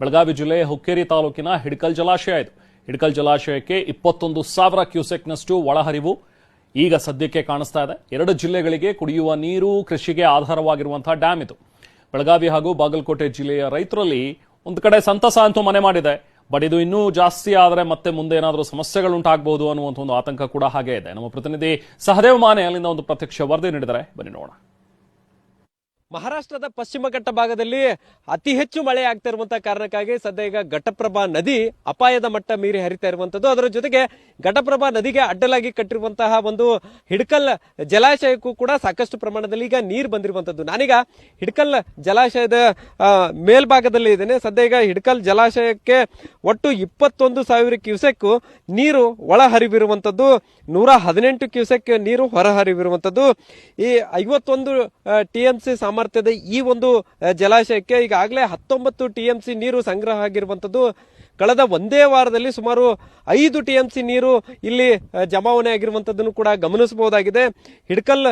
ಬೆಳಗಾವಿ ಜಿಲ್ಲೆ ಹುಕ್ಕೇರಿ ತಾಲೂಕಿನ ಹಿಡಕಲ್ ಜಲಾಶಯ ಇದು. ಹಿಡಕಲ್ ಜಲಾಶಯಕ್ಕೆ 21,000 ಕ್ಯೂಸೆಕ್ನಷ್ಟು ಒಳಹರಿವು ಈಗ ಸದ್ಯಕ್ಕೆ ಕಾಣಿಸ್ತಾ ಇದೆ. 2 ಜಿಲ್ಲೆಗಳಿಗೆ ಕುಡಿಯುವ ನೀರು, ಕೃಷಿಗೆ ಆಧಾರವಾಗಿರುವಂತಹ ಡ್ಯಾಮ್ ಇದು. ಬೆಳಗಾವಿ ಹಾಗೂ ಬಾಗಲಕೋಟೆ ಜಿಲ್ಲೆಯ ರೈತರಲ್ಲಿ ಒಂದು ಕಡೆ ಸಂತಸ ಅಂತೂ ಮನೆ ಮಾಡಿದೆ. ಬಟ್ ಇದು ಇನ್ನೂ ಜಾಸ್ತಿ ಆದರೆ ಮತ್ತೆ ಮುಂದೆ ಏನಾದರೂ ಸಮಸ್ಯೆಗಳುಂಟಾಗಬಹುದು ಅನ್ನುವಂಥ ಒಂದು ಆತಂಕ ಕೂಡ ಹಾಗೆ ಇದೆ. ನಮ್ಮ ಪ್ರತಿನಿಧಿ ಸಹದೇವ್ ಮಾನೆ ಅಲ್ಲಿಂದ ಒಂದು ಪ್ರತ್ಯಕ್ಷ ವರದಿ ನೀಡಿದರೆ, ಬನ್ನಿ ನೋಡೋಣ. ಮಹಾರಾಷ್ಟ್ರದ ಪಶ್ಚಿಮ ಘಟ್ಟ ಭಾಗದಲ್ಲಿ ಅತಿ ಹೆಚ್ಚು ಮಳೆ ಆಗ್ತಾ ಇರುವಂತಹ ಕಾರಣಕ್ಕಾಗಿ ಸದ್ಯ ಈಗ ಘಟಪ್ರಭಾ ನದಿ ಅಪಾಯದ ಮಟ್ಟ ಮೀರಿ ಹರಿತಾ ಇರುವಂತದ್ದು. ಅದರ ಜೊತೆಗೆ ಘಟಪ್ರಭಾ ನದಿಗೆ ಅಡ್ಡಲಾಗಿ ಕಟ್ಟಿರುವಂತಹ ಒಂದು ಹಿಡಕಲ್ ಜಲಾಶಯಕ್ಕೂ ಕೂಡ ಸಾಕಷ್ಟು ಪ್ರಮಾಣದಲ್ಲಿ ಈಗ ನೀರು ಬಂದಿರುವಂತದ್ದು. ನಾನೀಗ ಹಿಡಕಲ್ ಜಲಾಶಯದ ಮೇಲ್ಭಾಗದಲ್ಲಿ ಇದ್ದೇನೆ. ಸದ್ಯ ಈಗ ಹಿಡಕಲ್ ಜಲಾಶಯಕ್ಕೆ ಒಟ್ಟು 21,000 ಕ್ಯೂಸೆಕ್ ನೀರು ಒಳ ಹರಿವಿರುವಂತದ್ದು, 118 ಕ್ಯೂಸೆಕ್ ನೀರು ಹೊರ ಹರಿವಿರುವಂತದ್ದು. ಈ 51 TMC ಸಾಮರ್ಥ್ಯದ ಈ ಒಂದು ಜಲಾಶಯಕ್ಕೆ ಈಗಾಗಲೇ 19 TMC ನೀರು ಸಂಗ್ರಹ ಆಗಿರುವಂತದ್ದು. ಕಳೆದ ಒಂದೇ ವಾರದಲ್ಲಿ ಸುಮಾರು 5 TMC ನೀರು ಇಲ್ಲಿ ಜಮಾವಣೆ ಆಗಿರುವಂತದ್ದನ್ನು ಕೂಡ ಗಮನಿಸಬಹುದಾಗಿದೆ. ಹಿಡಕಲ್